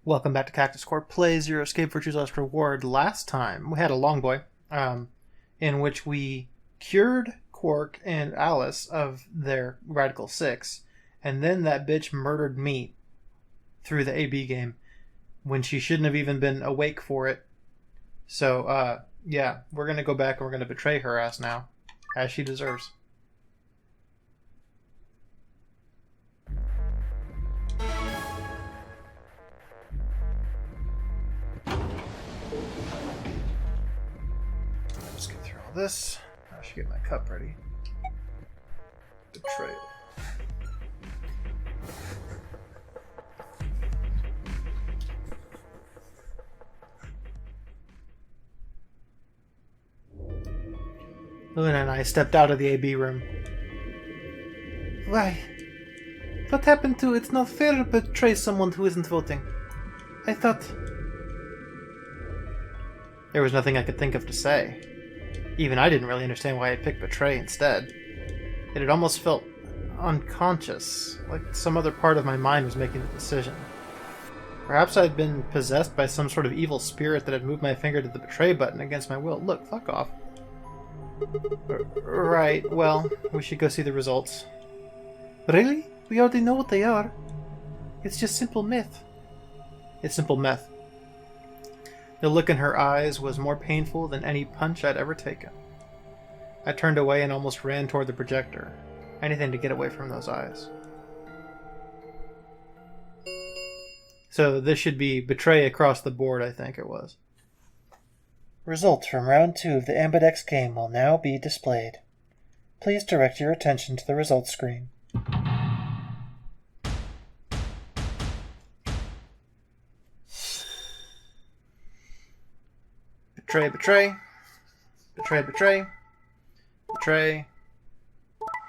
Welcome back to Cactus Core Plays Your Escape Virtues Last Reward. Last time, we had a long boy, in which we cured Quark and Alice of their Radical 6, and then that bitch murdered me through the AB game, when she shouldn't have even been awake for it. So, yeah, we're gonna go back and we're gonna betray her ass now, as she deserves. This. I should get my cup ready. Betrayal. Luna and I stepped out of the AB room. Why? What happened to it's not fair to betray someone who isn't voting? I thought... There was nothing I could think of to say. Even I didn't really understand why I picked betray instead. It had almost felt unconscious, like some other part of my mind was making the decision. Perhaps I'd been possessed by some sort of evil spirit that had moved my finger to the betray button against my will. Look, fuck off. Right, well, we should go see the results. Really? We already know what they are. It's just simple meth. It's simple meth. The look in her eyes was more painful than any punch I'd ever taken. I turned away and almost ran toward the projector. Anything to get away from those eyes. So this should be betray across the board, I think it was. Results from round 2 of the Ambidex game will now be displayed. Please direct your attention to the results screen. Betray, betray. Betray, betray. Betray.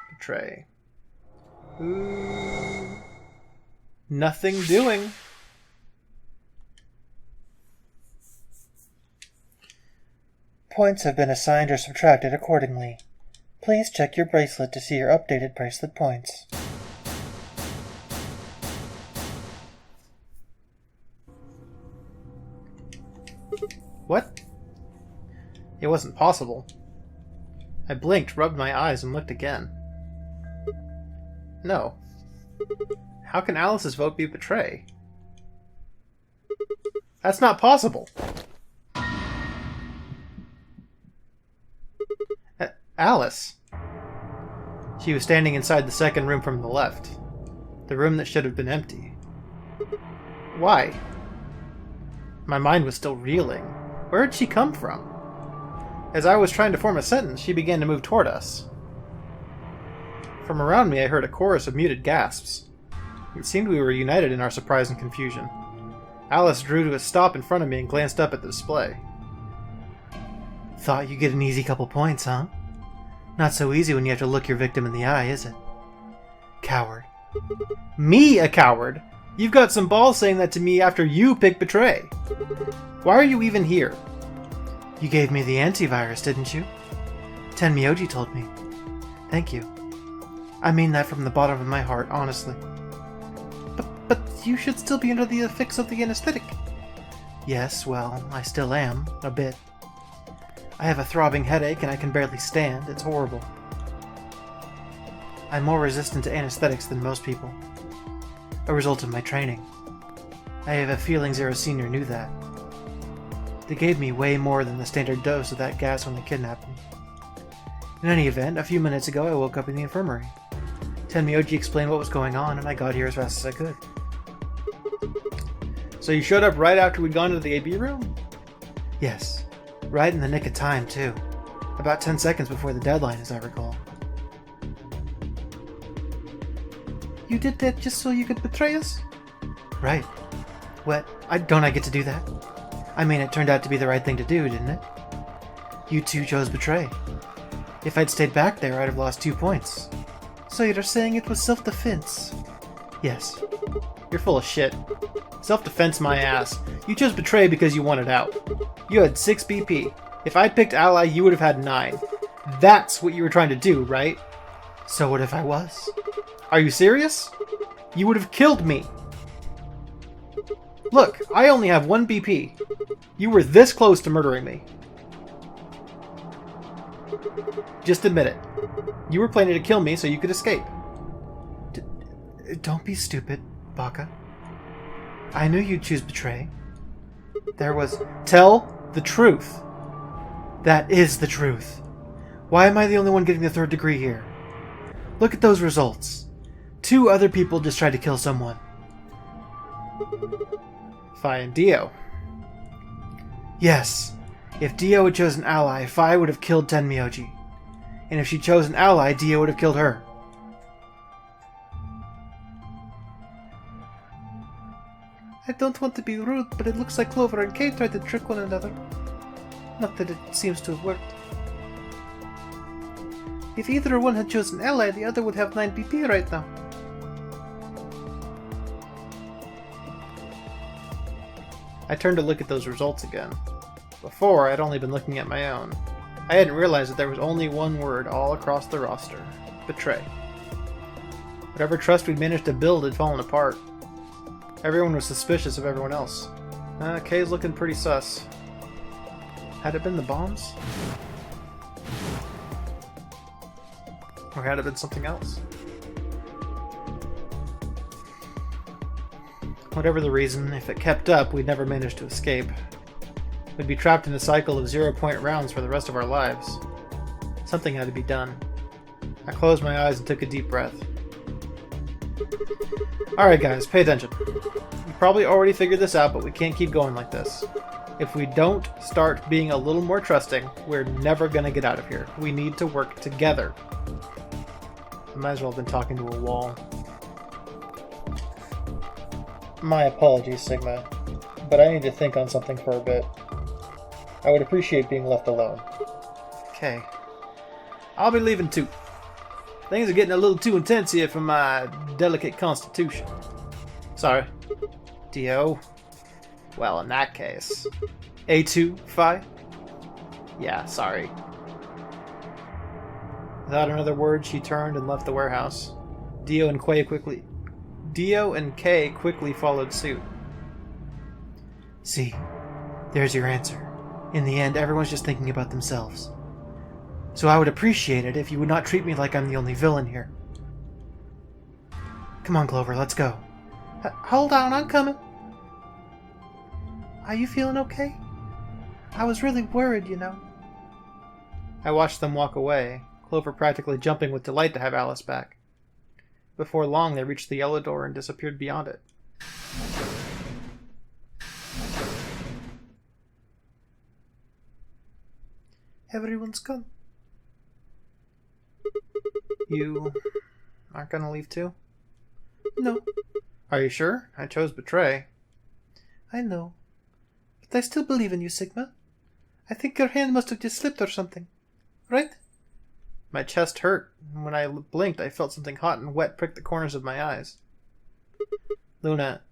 Betray. Ooh. Nothing doing. Points have been assigned or subtracted accordingly. Please check your bracelet to see your updated bracelet points. What? It wasn't possible. I blinked, rubbed my eyes, and looked again. No. How can Alice's vote be betray? That's not possible. Alice. She was standing inside the second room from the left. The room that should have been empty. Why? My mind was still reeling. Where had she come from? As I was trying to form a sentence, she began to move toward us. From around me, I heard a chorus of muted gasps. It seemed we were united in our surprise and confusion. Alice drew to a stop in front of me and glanced up at the display. Thought you'd get an easy couple points, huh? Not so easy when you have to look your victim in the eye, is it? Coward. Me, a coward? You've got some balls saying that to me after you picked betray. Why are you even here? You gave me the antivirus, didn't you? Tenmyoji told me. Thank you. I mean that from the bottom of my heart, honestly. But you should still be under the effects of the anesthetic. Yes, well, I still am, a bit. I have a throbbing headache and I can barely stand. It's horrible. I'm more resistant to anesthetics than most people. A result of my training. I have a feeling Zero Senior knew that. They gave me way more than the standard dose of that gas when they kidnapped me. In any event, a few minutes ago I woke up in the infirmary. Tenmyoji explained what was going on, and I got here as fast as I could. So you showed up right after we'd gone to the AB room? Yes. Right in the nick of time, too. About 10 seconds before the deadline, as I recall. You did that just so you could betray us? Right. What? Don't I get to do that? I mean, it turned out to be the right thing to do, didn't it? You two chose betray. If I'd stayed back there, I'd have lost 2 points. So you're saying it was self-defense? Yes. You're full of shit. Self-defense my ass. You chose betray because you wanted out. You had 6 BP. If I'd picked ally, you would have had 9. That's what you were trying to do, right? So what if I was? Are you serious? You would have killed me. Look, I only have 1 BP. You were this close to murdering me. Just admit it. You were planning to kill me so you could escape. Don't be stupid, Baka. I knew you'd choose betray. There was... Tell the truth. That is the truth. Why am I the only one getting the 3rd degree here? Look at those results. 2 other people just tried to kill someone. Fine, Dio. Yes. If Dio had chosen ally, Fi would have killed Tenmyoji. And if she chose an ally, Dio would have killed her. I don't want to be rude, but it looks like Clover and Kay tried to trick one another. Not that it seems to have worked. If either one had chosen ally, the other would have 9 BP right now. I turned to look at those results again. Before, I'd only been looking at my own. I hadn't realized that there was only one word all across the roster. Betray. Whatever trust we'd managed to build had fallen apart. Everyone was suspicious of everyone else. Kay's looking pretty sus. Had it been the bombs? Or had it been something else? Whatever the reason, if it kept up, we'd never manage to escape. We'd be trapped in a cycle of 0-point rounds for the rest of our lives. Something had to be done. I closed my eyes and took a deep breath. Alright guys, pay attention. You probably already figured this out, but we can't keep going like this. If we don't start being a little more trusting, we're never gonna get out of here. We need to work together. I might as well have been talking to a wall. My apologies, Sigma, but I need to think on something for a bit. I would appreciate being left alone. Okay. I'll be leaving too. Things are getting a little too intense here for my delicate constitution. Sorry. Dio. Well, in that case. A2, Phi? Yeah, sorry. Without another word, she turned and left the warehouse. Dio and Kay quickly followed suit. See, there's your answer. In the end, everyone's just thinking about themselves. So I would appreciate it if you would not treat me like I'm the only villain here. Come on, Clover, let's go. Hold on, I'm coming. Are you feeling okay? I was really worried, you know. I watched them walk away, Clover practically jumping with delight to have Alice back. Before long, they reached the yellow door and disappeared beyond it. Everyone's gone. You aren't gonna leave too? No. Are you sure? I chose betray. I know. But I still believe in you, Sigma. I think your hand must have just slipped or something. Right? My chest hurt, and when I blinked, I felt something hot and wet prick the corners of my eyes. Luna,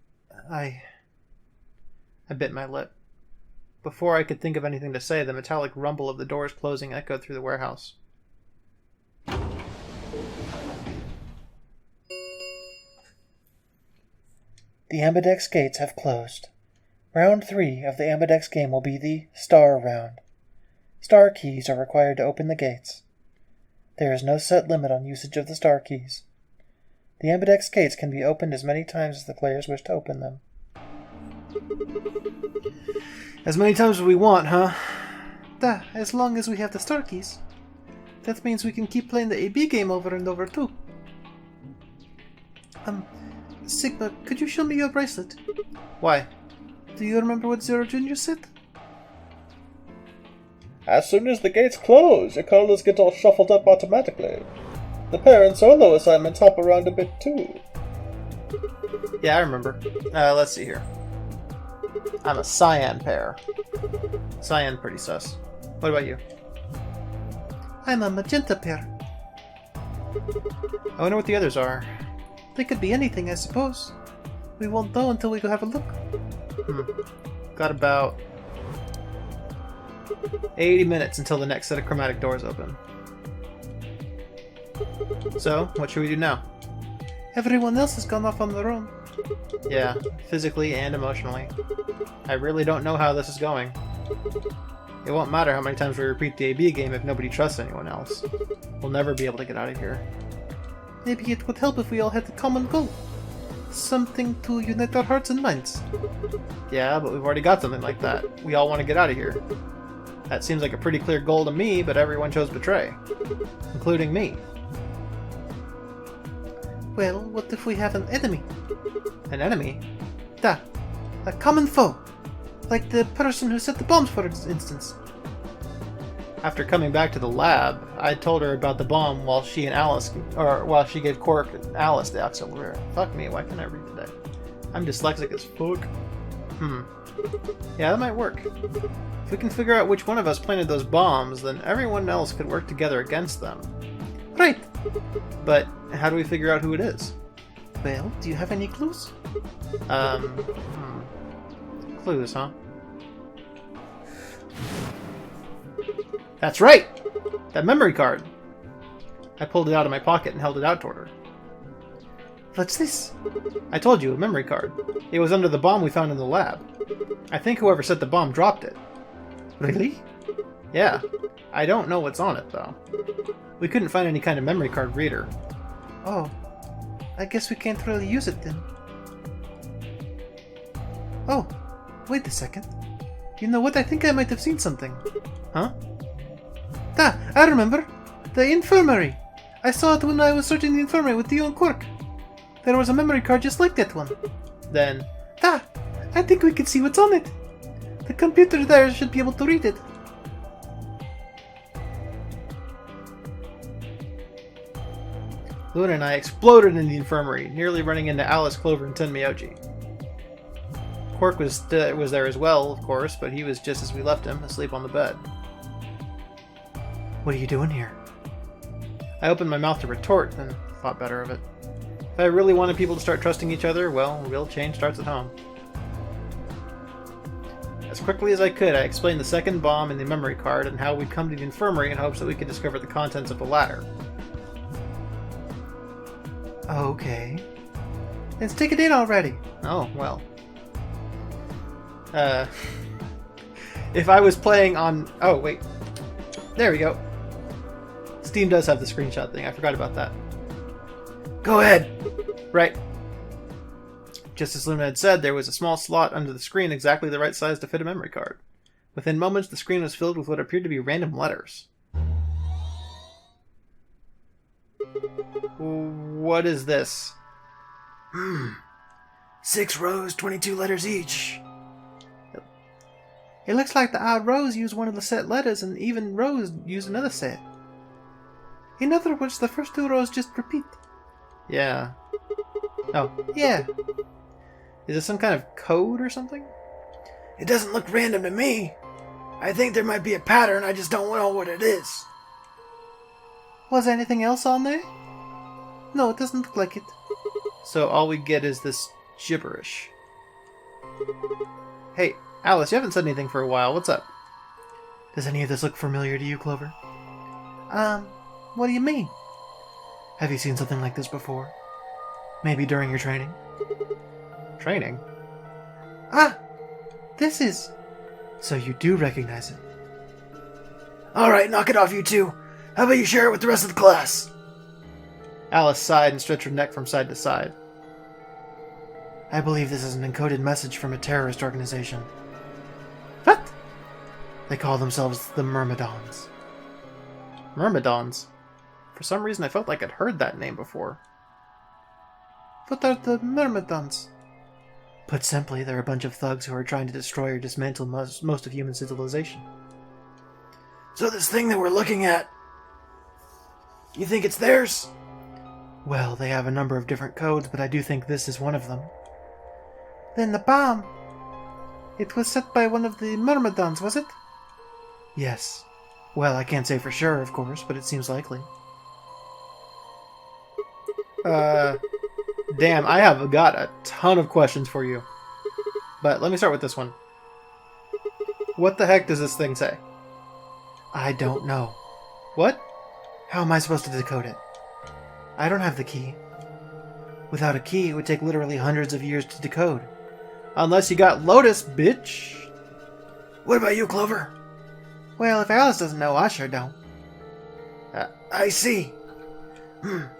I bit my lip. Before I could think of anything to say, the metallic rumble of the doors closing echoed through the warehouse. The Ambidex gates have closed. Round 3 of the Ambidex game will be the Star Round. Star keys are required to open the gates. There is no set limit on usage of the star keys. The Ambidex gates can be opened as many times as the players wish to open them. As many times as we want, huh? As long as we have the star keys. That means we can keep playing the AB game over and over too. Sigma, could you show me your bracelet? Why? Do you remember what Zero Junior said? As soon as the gates close, your colors get all shuffled up automatically. The pair and solo assignments hop around a bit too. Yeah, I remember. Let's see here. I'm a cyan pair. Cyan pretty sus. What about you? I'm a magenta pair. I wonder what the others are. They could be anything, I suppose. We won't know until we go have a look. Got about 80 minutes until the next set of chromatic doors open. So, what should we do now? Everyone else has gone off on their own. Yeah, physically and emotionally. I really don't know how this is going. It won't matter how many times we repeat the AB game if nobody trusts anyone else. We'll never be able to get out of here. Maybe it would help if we all had a common goal. Something to unite our hearts and minds. Yeah, but we've already got something like that. We all want to get out of here. That seems like a pretty clear goal to me, but everyone chose betray. Including me. Well, what if we have an enemy? An enemy? Da. A common foe. Like the person who set the bombs, for instance. After coming back to the lab, I told her about the bomb while she gave Cork and Alice the accelerator. Fuck me, why can't I read today? I'm dyslexic as fuck. Yeah, that might work. If we can figure out which one of us planted those bombs, then everyone else could work together against them. Right. But how do we figure out who it is? Well, do you have any clues? Clues, huh? That's right! That memory card! I pulled it out of my pocket and held it out toward her. What's this? I told you, a memory card. It was under the bomb we found in the lab. I think whoever set the bomb dropped it. Really? Yeah. I don't know what's on it, though. We couldn't find any kind of memory card reader. Oh. I guess we can't really use it then. Oh. Wait a second. You know what? I think I might have seen something. Huh? I remember. The infirmary. I saw it when I was searching the infirmary with you and Quirk. There was a memory card just like that one. Then... I think we can see what's on it. The computer there should be able to read it. Luna and I exploded in the infirmary, nearly running into Alice, Clover, and Tenmyoji. Quark was there as well, of course, but he was just as we left him, asleep on the bed. What are you doing here? I opened my mouth to retort, then thought better of it. If I really wanted people to start trusting each other, well, real change starts at home. As quickly as I could, I explained the second bomb and the memory card and how we'd come to the infirmary in hopes that we could discover the contents of the latter. Okay. Let's take it in already. Oh, well. If I was playing on... Oh, wait. There we go. Steam does have the screenshot thing. I forgot about that. Go ahead. Right. Just as Luna had said, there was a small slot under the screen exactly the right size to fit a memory card. Within moments, the screen was filled with what appeared to be random letters. What is this? 6 rows, 22 letters each. It looks like the odd rows use one of the set letters and even rows use another set. In other words, the first 2 rows just repeat. Yeah. Oh. Yeah. Is this some kind of code or something? It doesn't look random to me. I think there might be a pattern, I just don't know what it is. Was there anything else on there? No, it doesn't look like it. So all we get is this gibberish. Hey, Alice, you haven't said anything for a while. What's up? Does any of this look familiar to you, Clover? What do you mean? Have you seen something like this before? Maybe during your training? Training? This is... So you do recognize it. Alright, knock it off, you two. How about you share it with the rest of the class? Alice sighed and stretched her neck from side to side. I believe this is an encoded message from a terrorist organization. What? They call themselves the Myrmidons. Myrmidons? For some reason I felt like I'd heard that name before. What are the Myrmidons? Put simply, they're a bunch of thugs who are trying to destroy or dismantle most of human civilization. So this thing that we're looking at, you think it's theirs? Well, they have a number of different codes, but I do think this is one of them. Then the bomb, it was set by one of the Myrmidons, was it? Yes. Well, I can't say for sure, of course, but it seems likely. Damn, I have got a ton of questions for you. But let me start with this one. What the heck does this thing say? I don't know. What? How am I supposed to decode it? I don't have the key. Without a key, it would take literally hundreds of years to decode. Unless you got Lotus, bitch. What about you, Clover? Well, if Alice doesn't know, I sure don't. I see. Not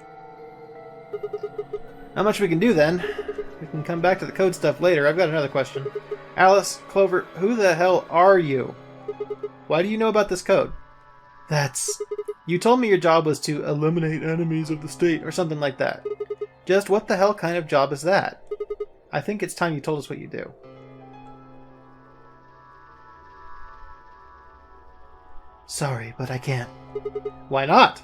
much we can do then. We can come back to the code stuff later. I've got another question. Alice, Clover, who the hell are you? Why do you know about this code? That's... You told me your job was to eliminate enemies of the state or something like that. Just what the hell kind of job is that? I think it's time you told us what you do. Sorry, but I can't. Why not?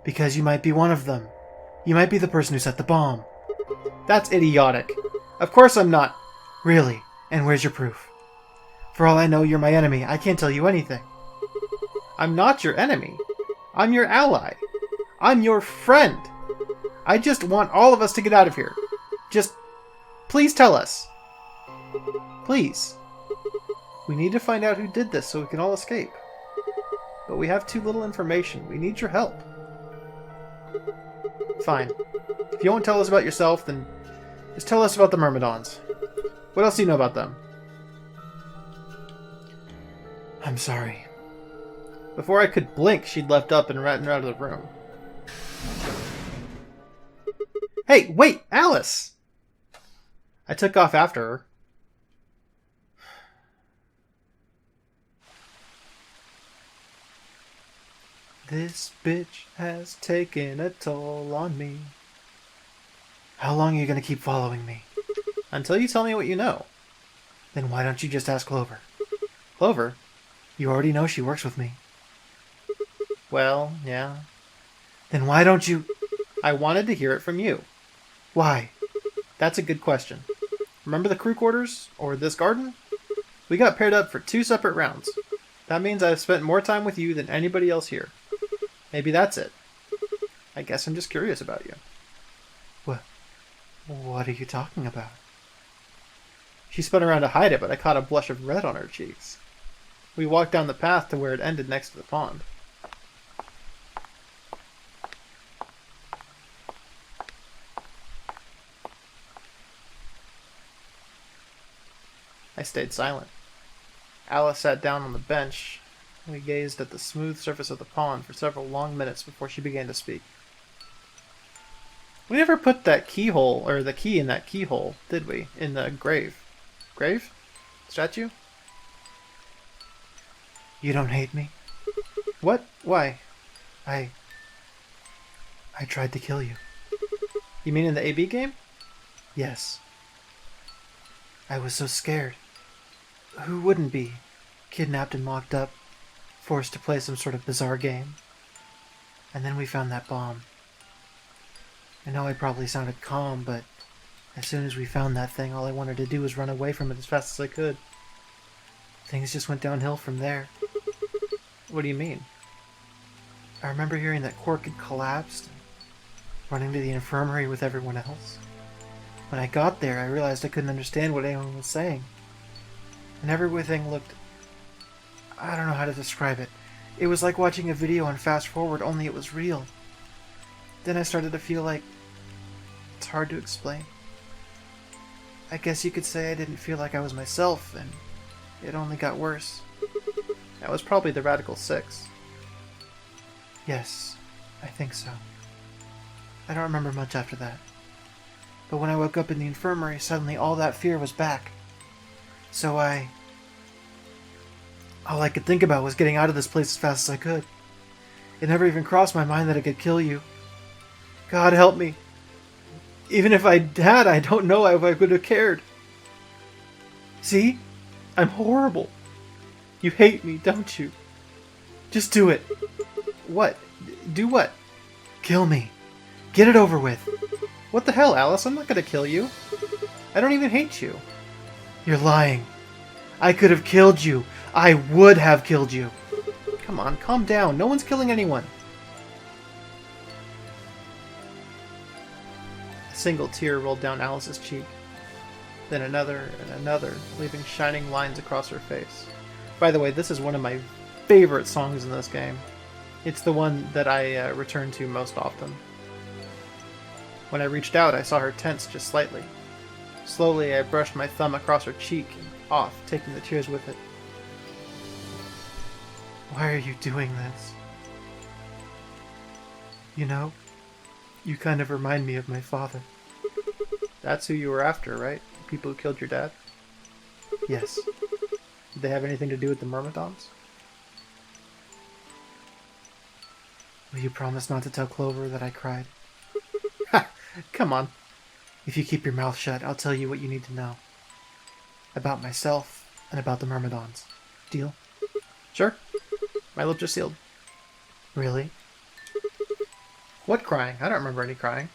Because you might be one of them. You might be the person who set the bomb. That's idiotic. Of course I'm not. Really? And where's your proof? For all I know, you're my enemy. I can't tell you anything. I'm not your enemy. I'm your ally. I'm your friend. I just want all of us to get out of here. Just... please tell us. Please. We need to find out who did this so we can all escape. But we have too little information. We need your help. Fine. If you won't tell us about yourself, then just tell us about the Myrmidons. What else do you know about them? I'm sorry. Before I could blink, she'd left up and ran out of the room. Hey, wait, Alice! I took off after her. This bitch has taken a toll on me. How long are you going to keep following me? Until you tell me what you know. Then why don't you just ask Clover? Clover? You already know she works with me. Well, yeah. Then why don't you... I wanted to hear it from you. Why? That's a good question. Remember the crew quarters? Or this garden? We got paired up for 2 separate rounds. That means I've spent more time with you than anybody else here. Maybe that's it. I guess I'm just curious about you. What are you talking about? She spun around to hide it, but I caught a blush of red on her cheeks. We walked down the path to where it ended next to the pond. I stayed silent. Alice sat down on the bench. We gazed at the smooth surface of the pond for several long minutes before she began to speak. We never put that keyhole, or the key in that keyhole, did we? In the grave. Grave? Statue? You don't hate me? What? Why? I tried to kill you. You mean in the AB game? Yes. I was so scared. Who wouldn't be? Kidnapped and locked up, forced to play some sort of bizarre game. And then we found that bomb. I know I probably sounded calm, but as soon as we found that thing, all I wanted to do was run away from it as fast as I could. Things just went downhill from there. What do you mean? I remember hearing that Quark had collapsed, running to the infirmary with everyone else. When I got there, I realized I couldn't understand what anyone was saying. And everything looked... I don't know how to describe it. It was like watching a video on fast forward, only it was real. Then I started to feel like... It's hard to explain. I guess you could say I didn't feel like I was myself, and it only got worse. That was probably the Radical 6. Yes, I think so. I don't remember much after that. But when I woke up in the infirmary, suddenly all that fear was back. So all I could think about was getting out of this place as fast as I could. It never even crossed my mind that I could kill you. God help me. Even if I had, I don't know if I would have cared. See? I'm horrible. You hate me, don't you? Just do it. What? Do what? Kill me. Get it over with. What the hell, Alice? I'm not gonna kill you. I don't even hate you. You're lying. I could have killed you. I would have killed you. Come on, calm down. No one's killing anyone. A single tear rolled down Alice's cheek. Then another and another, leaving shining lines across her face. By the way, this is one of my favorite songs in this game. It's the one that I return to most often. When I reached out, I saw her tense just slightly. Slowly, I brushed my thumb across her cheek and off, taking the tears with it. Why are you doing this? You know, you kind of remind me of my father. That's who you were after, right? The people who killed your dad? Yes. Did they have anything to do with the Myrmidons? Will you promise not to tell Clover that I cried? Ha! Come on. If you keep your mouth shut, I'll tell you what you need to know. About myself and about the Myrmidons. Deal? Sure. My lips are sealed. Really? What crying? I don't remember any crying.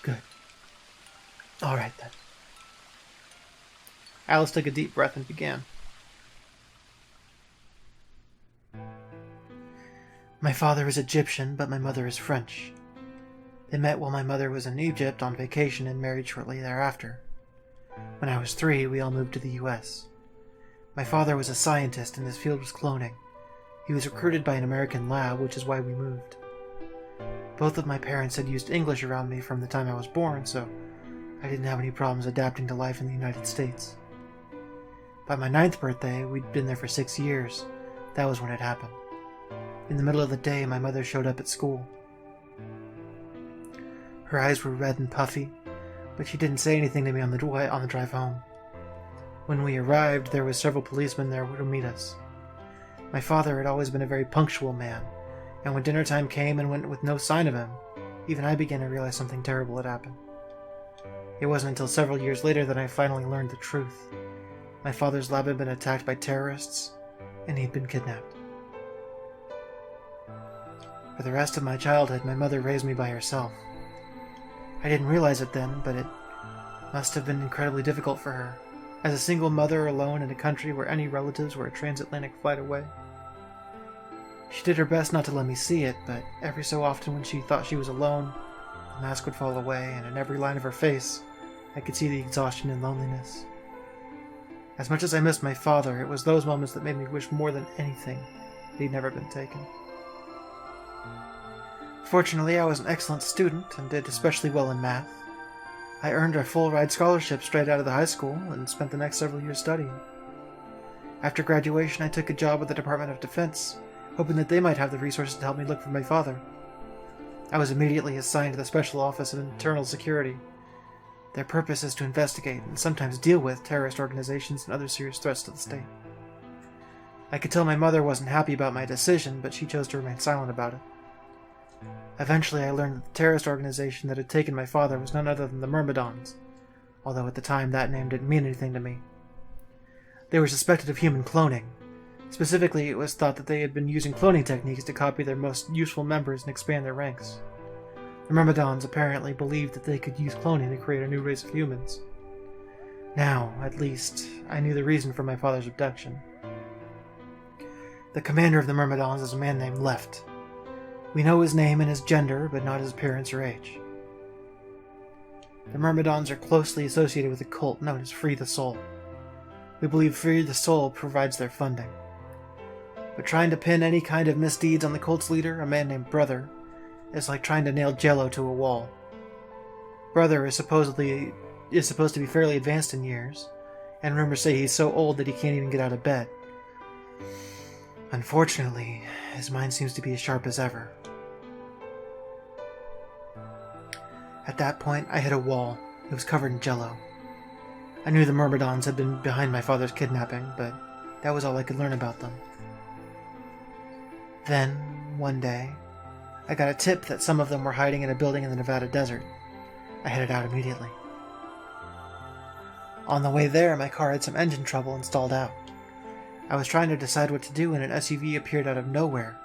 Good. Alright then. Alice took a deep breath and began. My father is Egyptian, but my mother is French. They met while my mother was in Egypt on vacation and married shortly thereafter. When I was 3, we all moved to the US. My father was a scientist and his field was cloning. He was recruited by an American lab, which is why we moved. Both of my parents had used English around me from the time I was born, so I didn't have any problems adapting to life in the United States. By my 9th birthday, we'd been there for 6 years. That was when it happened. In the middle of the day, my mother showed up at school. Her eyes were red and puffy, but she didn't say anything to me on the drive home. When we arrived, there were several policemen there to meet us. My father had always been a very punctual man, and when dinner time came and went with no sign of him, even I began to realize something terrible had happened. It wasn't until several years later that I finally learned the truth. My father's lab had been attacked by terrorists, and he'd been kidnapped. For the rest of my childhood, my mother raised me by herself. I didn't realize it then, but it must have been incredibly difficult for her, as a single mother alone in a country where any relatives were a transatlantic flight away. She did her best not to let me see it, but every so often when she thought she was alone, the mask would fall away, and in every line of her face, I could see the exhaustion and loneliness. As much as I missed my father, it was those moments that made me wish more than anything that he'd never been taken. Fortunately, I was an excellent student and did especially well in math. I earned a full-ride scholarship straight out of the high school and spent the next several years studying. After graduation, I took a job with the Department of Defense, hoping that they might have the resources to help me look for my father. I was immediately assigned to the Special Office of Internal Security. Their purpose is to investigate and sometimes deal with terrorist organizations and other serious threats to the state. I could tell my mother wasn't happy about my decision, but she chose to remain silent about it. Eventually, I learned that the terrorist organization that had taken my father was none other than the Myrmidons, although at the time that name didn't mean anything to me. They were suspected of human cloning. Specifically, it was thought that they had been using cloning techniques to copy their most useful members and expand their ranks. The Myrmidons apparently believed that they could use cloning to create a new race of humans. Now, at least, I knew the reason for my father's abduction. The commander of the Myrmidons is a man named Left. We know his name and his gender, but not his appearance or age. The Myrmidons are closely associated with a cult known as Free the Soul. We believe Free the Soul provides their funding. But trying to pin any kind of misdeeds on the cult's leader, a man named Brother, is like trying to nail Jell-O to a wall. Brother is supposed to be fairly advanced in years, and rumors say he's so old that he can't even get out of bed. Unfortunately, his mind seems to be as sharp as ever. At that point, I hit a wall. It was covered in Jell-O. I knew the Myrmidons had been behind my father's kidnapping, but that was all I could learn about them. Then, one day, I got a tip that some of them were hiding in a building in the Nevada desert. I headed out immediately. On the way there, my car had some engine trouble and stalled out. I was trying to decide what to do when an SUV appeared out of nowhere.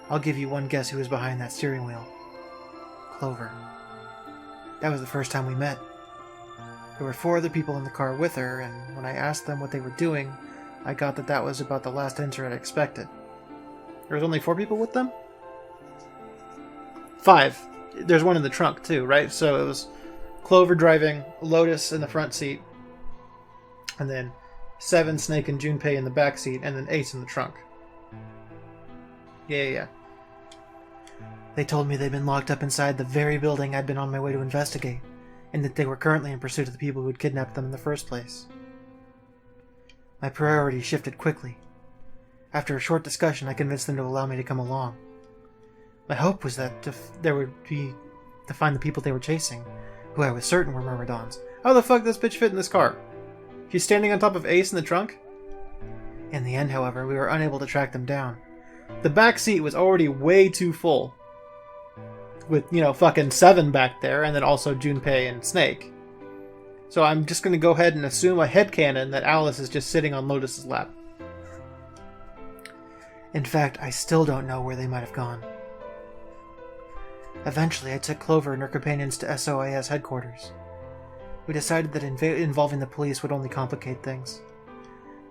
I'll give you one guess who was behind that steering wheel. Clover. That was the first time we met. There were 4 other people in the car with her, and when I asked them what they were doing, I got that was about the last answer I'd expected. There was only 4 people with them? 5. There's one in the trunk, too, right? So it was Clover driving, Lotus in the front seat, and then 7, Snake, and Junpei in the back seat, and then Ace in the trunk. Yeah. They told me they'd been locked up inside the very building I'd been on my way to investigate, and that they were currently in pursuit of the people who had kidnapped them in the first place. My priorities shifted quickly. After a short discussion, I convinced them to allow me to come along. My hope was that there would be to find the people they were chasing, who I was certain were Myrmidons. How the fuck does this bitch fit in this car? She's standing on top of Ace in the trunk? In the end, however, we were unable to track them down. The back seat was already way too full. With, fucking Seven back there, and then also Junpei and Snake. So I'm just gonna go ahead and assume a headcanon that Alice is just sitting on Lotus's lap. In fact, I still don't know where they might have gone. Eventually, I took Clover and her companions to SOIS headquarters. We decided that involving the police would only complicate things.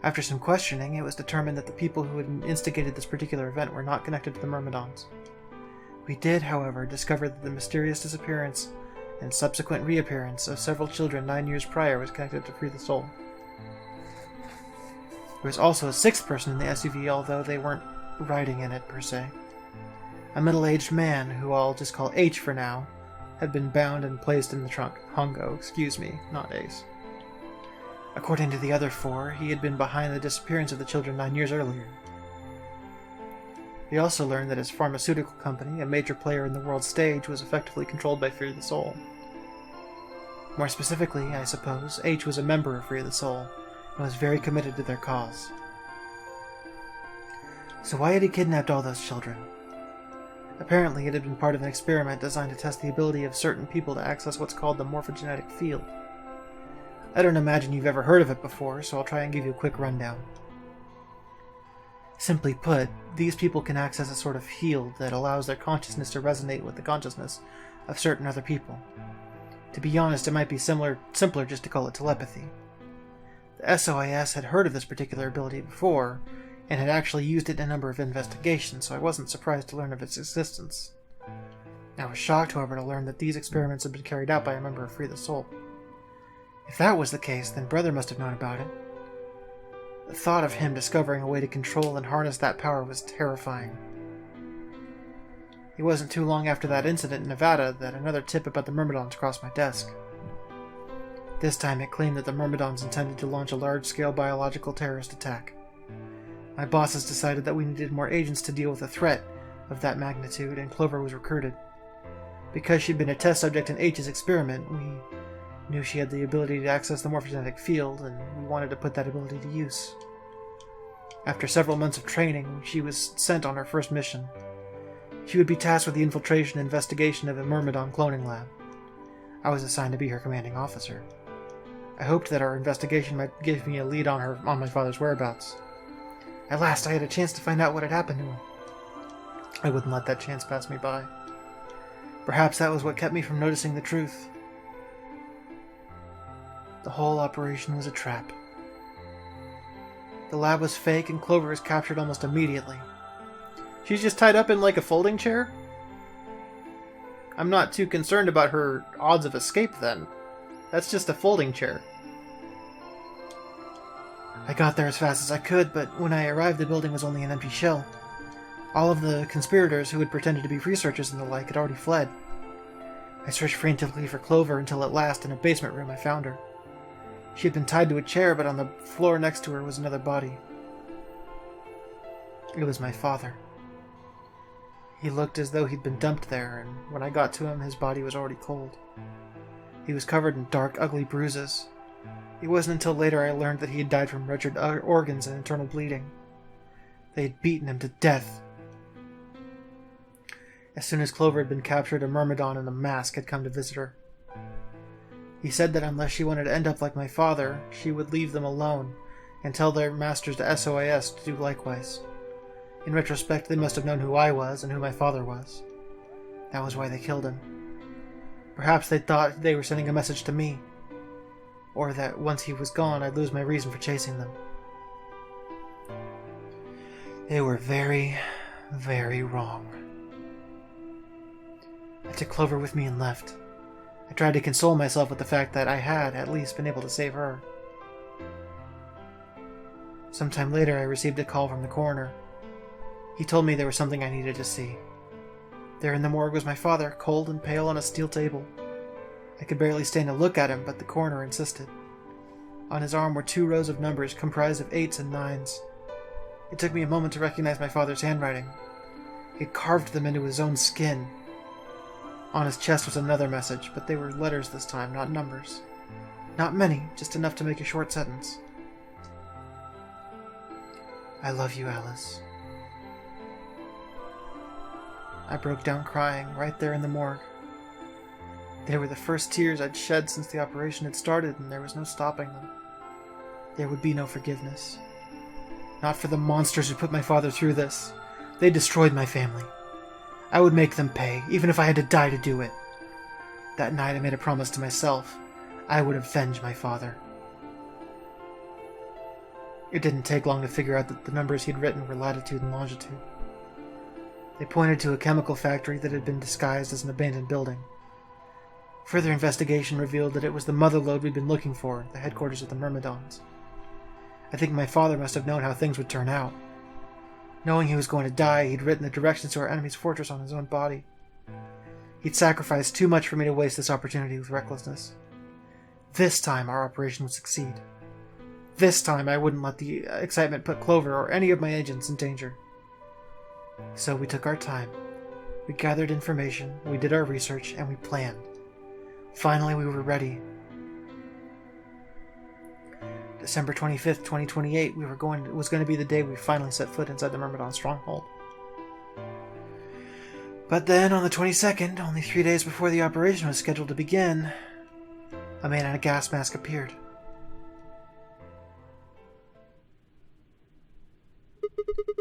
After some questioning, it was determined that the people who had instigated this particular event were not connected to the Myrmidons. We did, however, discover that the mysterious disappearance and subsequent reappearance of several children 9 years prior was connected to Free the Soul. There was also a sixth person in the SUV, although they weren't riding in it per se. A middle-aged man, who I'll just call H for now, had been bound and placed in the trunk. Hongo, excuse me, not Ace. According to the other four, he had been behind the disappearance of the children 9 years earlier. We also learned that his pharmaceutical company, a major player in the world stage, was effectively controlled by Free the Soul. More specifically, I suppose, H was a member of Free the Soul, and was very committed to their cause. So why had he kidnapped all those children? Apparently, it had been part of an experiment designed to test the ability of certain people to access what's called the morphogenetic field. I don't imagine you've ever heard of it before, so I'll try and give you a quick rundown. Simply put, these people can access a sort of field that allows their consciousness to resonate with the consciousness of certain other people. To be honest, it might be simpler just to call it telepathy. The SOIS had heard of this particular ability before, and had actually used it in a number of investigations, so I wasn't surprised to learn of its existence. I was shocked, however, to learn that these experiments had been carried out by a member of Free the Soul. If that was the case, then Brother must have known about it. The thought of him discovering a way to control and harness that power was terrifying. It wasn't too long after that incident in Nevada that another tip about the Myrmidons crossed my desk. This time it claimed that the Myrmidons intended to launch a large-scale biological terrorist attack. My bosses decided that we needed more agents to deal with a threat of that magnitude, and Clover was recruited. Because she'd been a test subject in H's experiment, we knew she had the ability to access the morphogenetic field, and we wanted to put that ability to use. After several months of training, she was sent on her first mission. She would be tasked with the infiltration and investigation of a Myrmidon cloning lab. I was assigned to be her commanding officer. I hoped that our investigation might give me a lead on my father's whereabouts. At last, I had a chance to find out what had happened to him. I wouldn't let that chance pass me by. Perhaps that was what kept me from noticing the truth. The whole operation was a trap. The lab was fake, and Clover was captured almost immediately. She's just tied up in like a folding chair? I'm not too concerned about her odds of escape then. That's just a folding chair. I got there as fast as I could, but when I arrived the building was only an empty shell. All of the conspirators who had pretended to be researchers and the like had already fled. I searched frantically for Clover until at last in a basement room I found her. She had been tied to a chair, but on the floor next to her was another body. It was my father. He looked as though he'd been dumped there, and when I got to him, his body was already cold. He was covered in dark, ugly bruises. It wasn't until later I learned that he had died from ruptured organs and internal bleeding. They had beaten him to death. As soon as Clover had been captured, a Myrmidon in a mask had come to visit her. He said that unless she wanted to end up like my father, she would leave them alone and tell their masters to SOIS to do likewise. In retrospect, they must have known who I was and who my father was. That was why they killed him. Perhaps they thought they were sending a message to me, or that once he was gone, I'd lose my reason for chasing them. They were very, very wrong. I took Clover with me and left. I tried to console myself with the fact that I had, at least, been able to save her. Sometime later, I received a call from the coroner. He told me there was something I needed to see. There in the morgue was my father, cold and pale on a steel table. I could barely stand to look at him, but the coroner insisted. On his arm were 2 rows of numbers comprised of 8s and 9s. It took me a moment to recognize my father's handwriting. He had carved them into his own skin. On his chest was another message, but they were letters this time, not numbers. Not many, just enough to make a short sentence. I love you, Alice. I broke down crying right there in the morgue. They were the first tears I'd shed since the operation had started, and there was no stopping them. There would be no forgiveness. Not for the monsters who put my father through this. They destroyed my family. I would make them pay, even if I had to die to do it. That night I made a promise to myself. I would avenge my father. It didn't take long to figure out that the numbers he'd written were latitude and longitude. They pointed to a chemical factory that had been disguised as an abandoned building. Further investigation revealed that it was the mother lode we'd been looking for, the headquarters of the Myrmidons. I think my father must have known how things would turn out. Knowing he was going to die, he'd written the directions to our enemy's fortress on his own body. He'd sacrificed too much for me to waste this opportunity with recklessness. This time our operation would succeed. This time I wouldn't let the excitement put Clover or any of my agents in danger. So we took our time. We gathered information, we did our research, and we planned. Finally, we were ready. December 25th, 2028, was going to be the day we finally set foot inside the Myrmidon stronghold. But then, on the 22nd, only 3 days before the operation was scheduled to begin, a man in a gas mask appeared.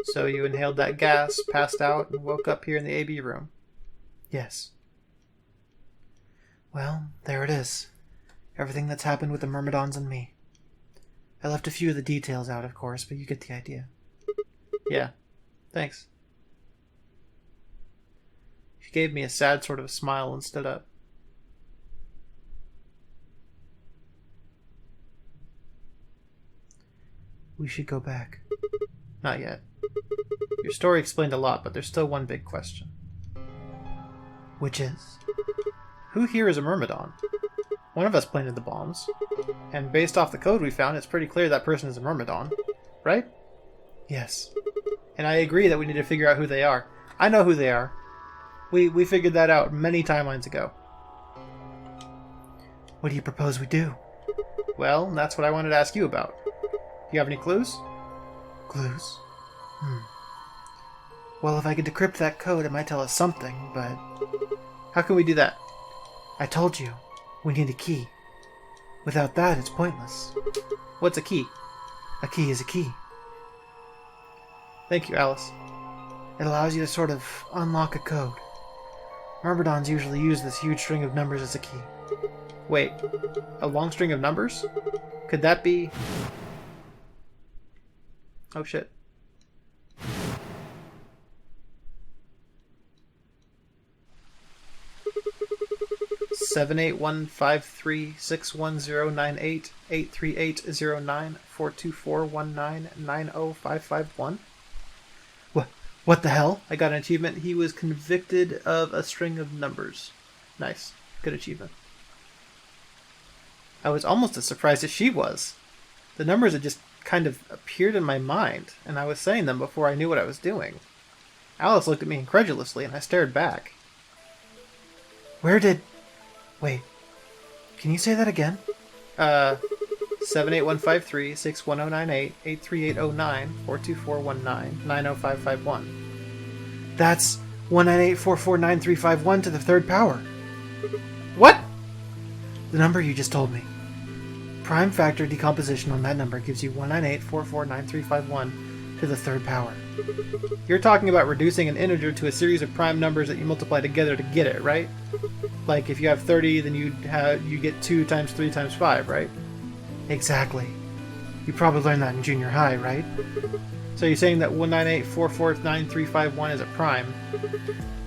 So you inhaled that gas, passed out, and woke up here in the AB room. Yes. Well, there it is. Everything that's happened with the Myrmidons and me. I left a few of the details out, of course, but you get the idea. Yeah. Thanks. She gave me a sad sort of smile and stood up. We should go back. Not yet. Your story explained a lot, but there's still one big question. Which is? Who here is a Myrmidon? One of us planted the bombs. And based off the code we found, it's pretty clear that person is a Myrmidon. Right? Yes. And I agree that we need to figure out who they are. I know who they are. We figured that out many timelines ago. What do you propose we do? Well, that's what I wanted to ask you about. Do you have any clues? Clues? Well, if I could decrypt that code, it might tell us something, but... How can we do that? I told you. We need a key. Without that, it's pointless. What's a key? A key is a key. Thank you, Alice. It allows you to sort of unlock a code. Myrmidons usually use this huge string of numbers as a key. Wait, a long string of numbers? Could that be... Oh shit. Seven 78153698838094241990551. What the hell? I got an achievement. He was convicted of a string of numbers. Nice. Good achievement. I was almost as surprised as she was. The numbers had just kind of appeared in my mind, and I was saying them before I knew what I was doing. Alice looked at me incredulously, and I stared back. Wait. Can you say that again? 78153-6109-8380942419-90551. That's 198449351 to the third power. What? The number you just told me. Prime factor decomposition on that number gives you 198449351 to the third power. You're talking about reducing an integer to a series of prime numbers that you multiply together to get it, right? Like if you have 30, then you get 2 times 3 times 5, right? Exactly. You probably learned that in junior high, right? So you're saying that 198449351 is a prime.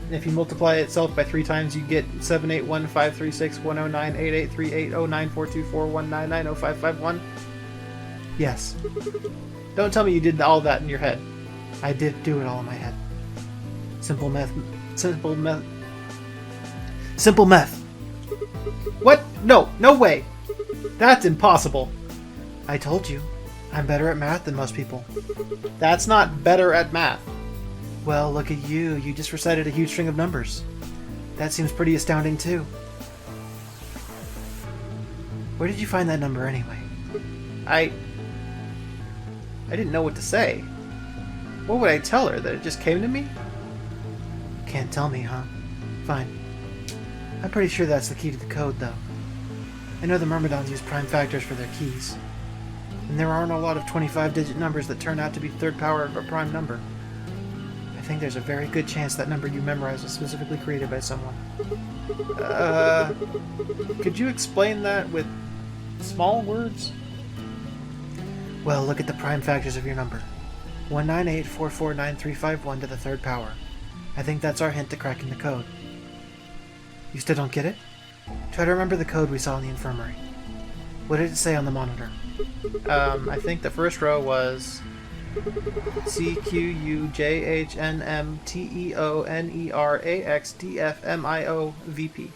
And if you multiply itself by 3 times, you get 7815361098838094241990551? Yes. Don't tell me you did all that in your head. I did do it all in my head. Simple Simple meth. What? No, no way. That's impossible. I told you, I'm better at math than most people. That's not better at math. Well, look at you. You just recited a huge string of numbers. That seems pretty astounding, too. Where did you find that number, anyway? I didn't know what to say. What would I tell her? That it just came to me? Can't tell me, huh? Fine. I'm pretty sure that's the key to the code, though. I know the Myrmidons use prime factors for their keys. And there aren't a lot of 25-digit numbers that turn out to be third power of a prime number. I think there's a very good chance that number you memorized was specifically created by someone. Could you explain that with small words? Well, look at the prime factors of your number. 198449351 to the third power. I think that's our hint to cracking the code. You still don't get it? Try to remember the code we saw in the infirmary. What did it say on the monitor? I think the first row was CQUJHNMTEONERAXDFMIOVP.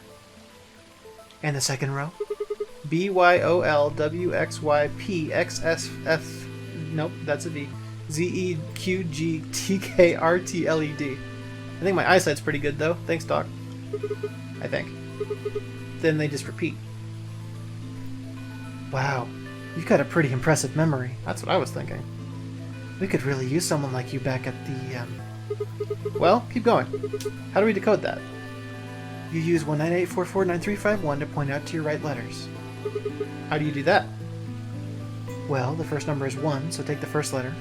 And the second row? BYOLWXYPXSF. Nope, that's a V. ZEQGTKRTLED. I think my eyesight's pretty good though. Thanks, Doc. I think. Then they just repeat. Wow, you've got a pretty impressive memory. That's what I was thinking. We could really use someone like you back at the, Well, keep going. How do we decode that? You use 198449351 to point out to your right letters. How do you do that? Well, the first number is 1, so take the first letter.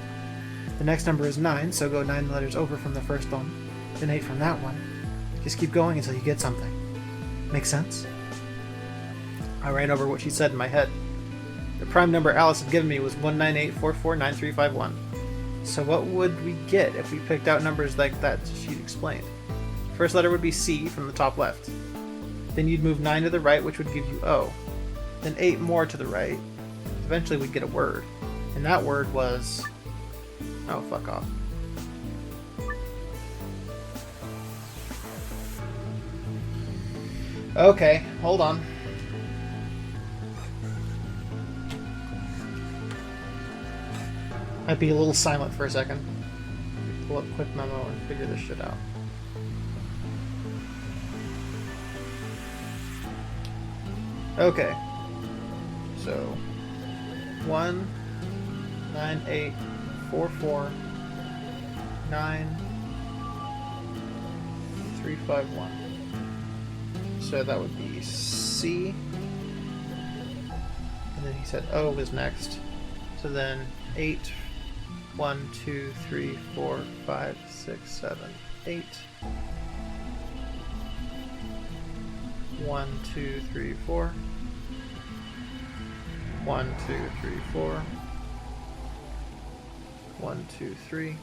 The next number is 9, so go 9 letters over from the first one. Then 8 from that one. Just keep going until you get something. Make sense? I ran over what she said in my head. The prime number Alice had given me was 198449351. So what would we get if we picked out numbers like that she'd explained? First letter would be C from the top left. Then you'd move 9 to the right, which would give you O. Then 8 more to the right. Eventually we'd get a word. And that word was... Oh, fuck off. Okay, hold on. I'd be a little silent for a second. Pull up quick memo and figure this shit out. Okay. So 198449351. So that would be C. And then he said O was next. So then 8. 1, 2, 3, 4, 5, 6, 7, 8. 1, 2, 3, 4. 1, 2, 3, 4. 1, 2, 3.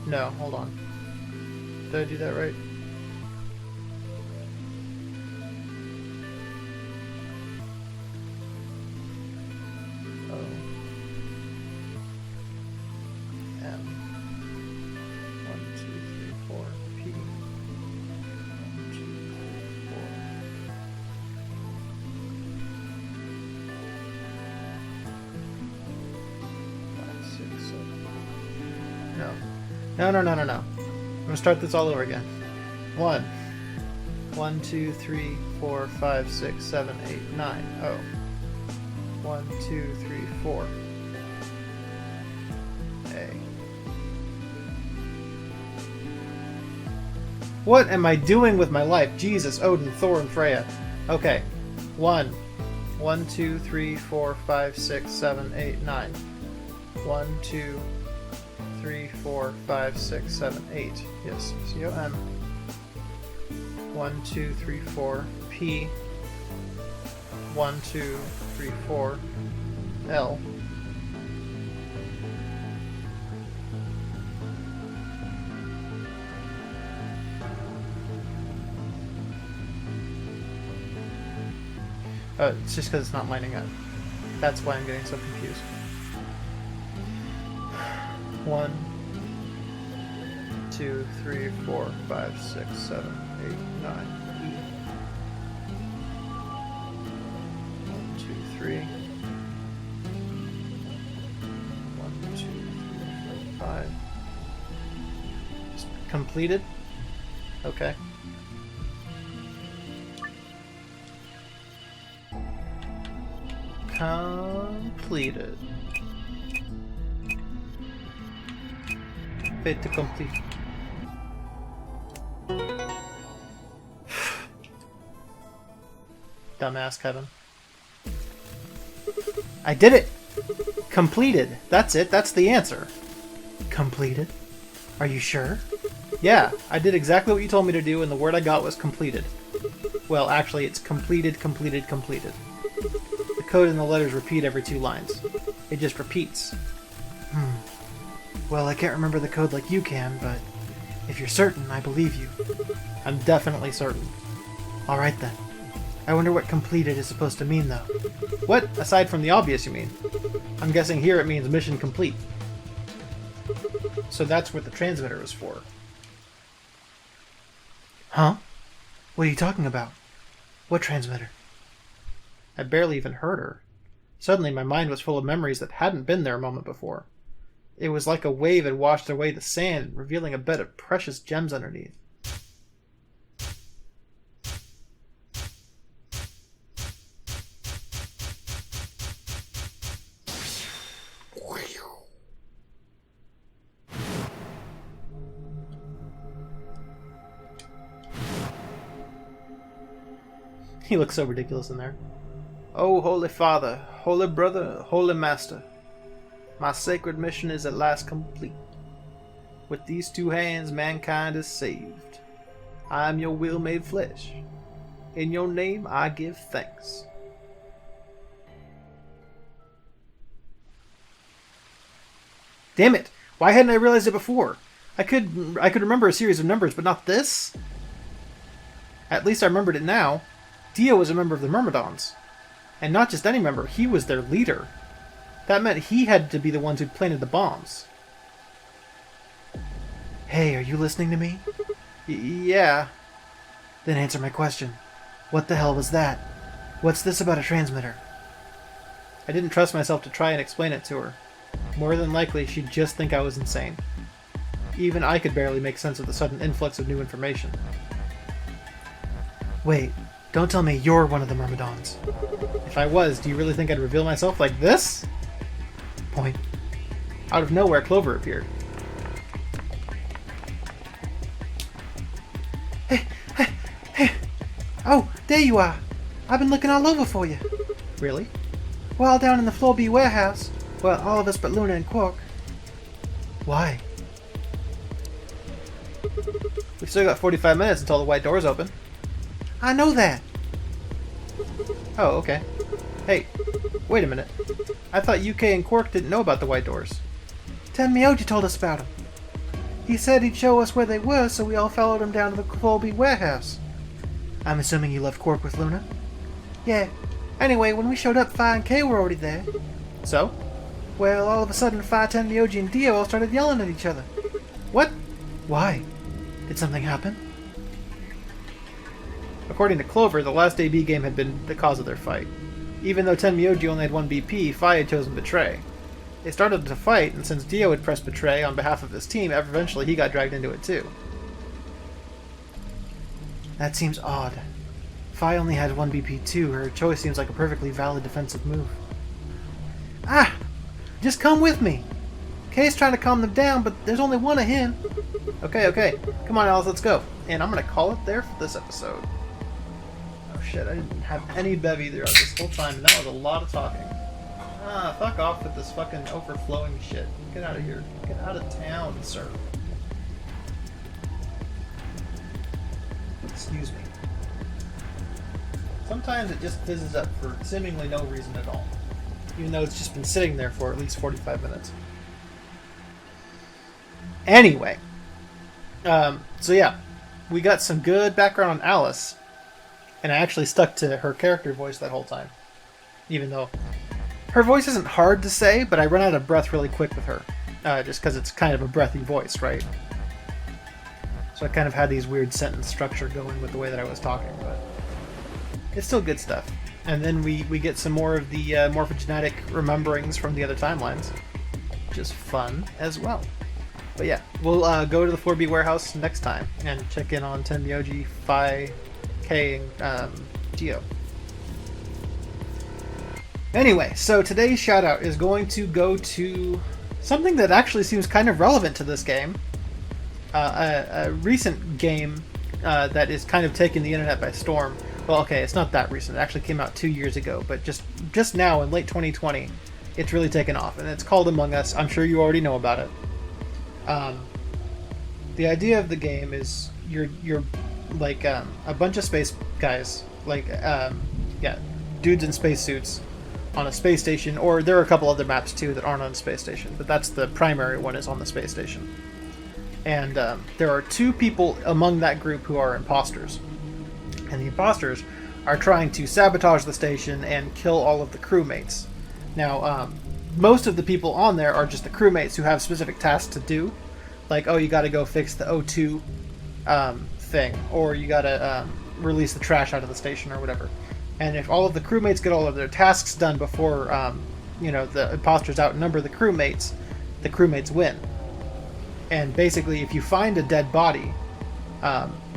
No, hold on. Did I do that right? No. I'm gonna start this all over again. 1, 2, 3, 4, 5, 6, 7, 8, 9. Oh. 1, 2, 3, 4. A. What am I doing with my life? Jesus, Odin, Thor, and Freya. Okay. 1, 2, 3, 4, 5, 6, 7, 8, 9. 1, 2, 3, 4, 5, 6, 7, 8. Yes, C-O-M. 1, 2, 3, 4. P. 1, 2, 3, 4. L. It's just because it's not lining up. That's why I'm getting so confused. 1, 2, 3, 4, 5, 6, 7, 8, 9, E. 1, 2, 3. 1, 2, 3, 4, 5. Completed? Okay. Completed. Fait to complete. Dumbass Kevin. I did it! Completed. That's it. That's the answer. Completed? Are you sure? Yeah, I did exactly what you told me to do, and the word I got was completed. Well, actually, it's completed, completed, completed. The code and the letters repeat every 2 lines. It just repeats. Well, I can't remember the code like you can, but if you're certain, I believe you. I'm definitely certain. Alright then. I wonder what completed is supposed to mean, though. What? Aside from the obvious, you mean? I'm guessing here it means mission complete. So that's what the transmitter is for. Huh? What are you talking about? What transmitter? I barely even heard her. Suddenly my mind was full of memories that hadn't been there a moment before. It was like a wave had washed away the sand, revealing a bed of precious gems underneath. He looks so ridiculous in there. Oh, Holy Father, Holy Brother, Holy Master, my sacred mission is at last complete. With these 2 hands, mankind is saved. I am your will made flesh. In your name, I give thanks. Damn it! Why hadn't I realized it before? I could remember a series of numbers, but not this? At least I remembered it now. Dio was a member of the Myrmidons. And not just any member, he was their leader. That meant he had to be the ones who'd planted the bombs. Hey, are you listening to me? Yeah. Then answer my question. What the hell was that? What's this about a transmitter? I didn't trust myself to try and explain it to her. More than likely, she'd just think I was insane. Even I could barely make sense of the sudden influx of new information. Wait, don't tell me you're one of the Myrmidons. If I was, do you really think I'd reveal myself like this? Point. Out of nowhere, Clover appeared. Hey! Oh, there you are! I've been looking all over for you. Really? Well, down in the Floor B warehouse. Well, all of us but Luna and Quark. Why? We've still got 45 minutes until the white doors open. I know that. Oh, okay. Hey, wait a minute. I thought UK and Quark didn't know about the white doors. Tenmyoji told us about them. He said he'd show us where they were, so we all followed him down to the Floor B warehouse. I'm assuming you left Quark with Luna? Yeah. Anyway, when we showed up, Phi and K were already there. So? Well, all of a sudden, Phi, Tenmyoji, and Dio all started yelling at each other. What? Why? Did something happen? According to Clover, the last AB game had been the cause of their fight. Even though Tenmyoji only had 1 BP, Phi had chosen Betray. They started to fight, and since Dio had pressed Betray on behalf of his team, eventually he got dragged into it too. That seems odd. Phi only had 1 BP too. Her choice seems like a perfectly valid defensive move. Ah! Just come with me! Kay's trying to calm them down, but there's only one of him. Okay. Come on, Alice, let's go. And I'm gonna call it there for this episode. Oh shit, I didn't have any bevy throughout this whole time, and that was a lot of talking. Ah, fuck off with this fucking overflowing shit. Get out of here. Get out of town, sir. Excuse me. Sometimes it just fizzes up for seemingly no reason at all. Even though it's just been sitting there for at least 45 minutes. Anyway. So yeah. We got some good background on Alice. And I actually stuck to her character voice that whole time. Even though her voice isn't hard to say, but I run out of breath really quick with her. Just because it's kind of a breathy voice, right? So I kind of had these weird sentence structure going with the way that I was talking, but it's still good stuff. And then we get some more of the morphogenetic rememberings from the other timelines, which is fun as well. But yeah, we'll go to the 4B warehouse next time and check in on Tenmyoji, Phi, K, and Geo. Anyway, so today's shoutout is going to go to something that actually seems kind of relevant to this game. A recent game that is kind of taking the internet by storm. Well, okay, it's not that recent. It actually came out 2 years ago, but just now in late 2020, it's really taken off, and it's called Among Us. I'm sure you already know about it. The idea of the game is you're like a bunch of space guys, like dudes in spacesuits on a space station, or there are a couple other maps too that aren't on a space station, but that's the primary one, is on the space station. And there are 2 people among that group who are imposters. And the imposters are trying to sabotage the station and kill all of the crewmates. Now, most of the people on there are just the crewmates who have specific tasks to do. Like, oh, you gotta go fix the O2 thing, or you gotta release the trash out of the station, or whatever. And if all of the crewmates get all of their tasks done before, the imposters outnumber the crewmates win. And basically, if you find a dead body,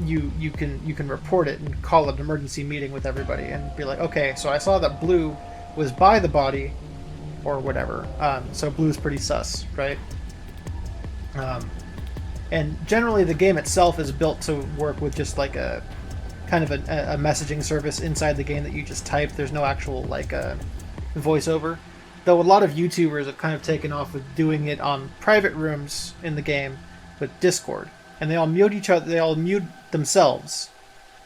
you can report it and call an emergency meeting with everybody and be like, okay, so I saw that Blue was by the body, or whatever. So Blue's pretty sus, right? And generally, the game itself is built to work with just like a kind of a messaging service inside the game that you just type. There's no actual voiceover. Though a lot of YouTubers have kind of taken off with doing it on private rooms in the game with Discord. And they all mute each other, they all mute themselves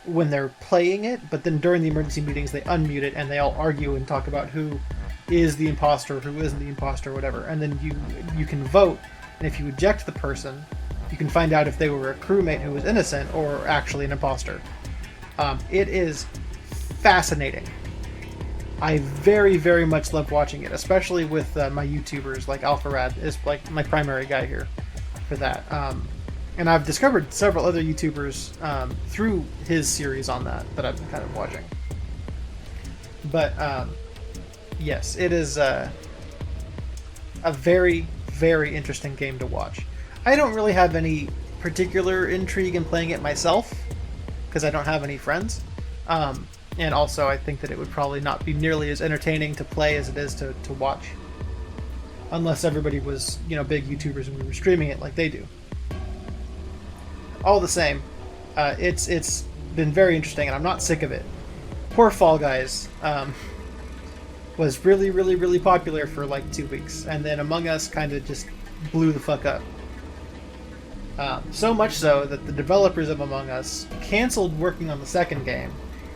when they're playing it, but then during the emergency meetings they unmute it and they all argue and talk about who is the imposter, who isn't the imposter, whatever. And then you can vote, and if you eject the person, you can find out if they were a crewmate who was innocent or actually an imposter. It is fascinating. I very, very much love watching it, especially with my YouTubers, like Alpharad is like my primary guy here for that. And I've discovered several other YouTubers through his series on that I've been kind of watching. But yes, it is a very, very interesting game to watch. I don't really have any particular intrigue in playing it myself, because I don't have any friends. And also, I think that it would probably not be nearly as entertaining to play as it is to watch. Unless everybody was, big YouTubers and we were streaming it like they do. All the same, it's been very interesting, and I'm not sick of it. Poor Fall Guys was really, really, really popular for like 2 weeks, and then Among Us kind of just blew the fuck up. So much so that the developers of Among Us canceled working on the second game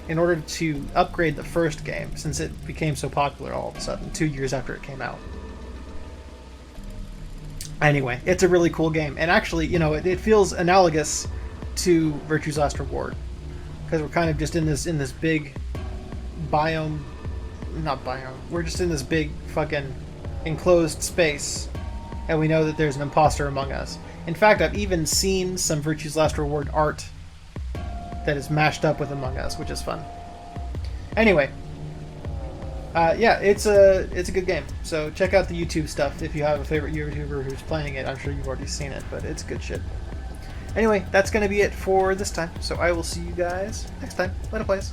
in order to upgrade the first game, since it became so popular all of a sudden, 2 years after it came out. Anyway, it's a really cool game, and actually, it feels analogous to Virtue's Last Reward, because we're kind of just in this big biome, not biome, we're just in this big fucking enclosed space, and we know that there's an imposter among us. In fact, I've even seen some Virtue's Last Reward art that is mashed up with Among Us, which is fun. Anyway, it's a good game. So check out the YouTube stuff if you have a favorite YouTuber who's playing it. I'm sure you've already seen it, but it's good shit. Anyway, that's going to be it for this time. So I will see you guys next time. Later, plays.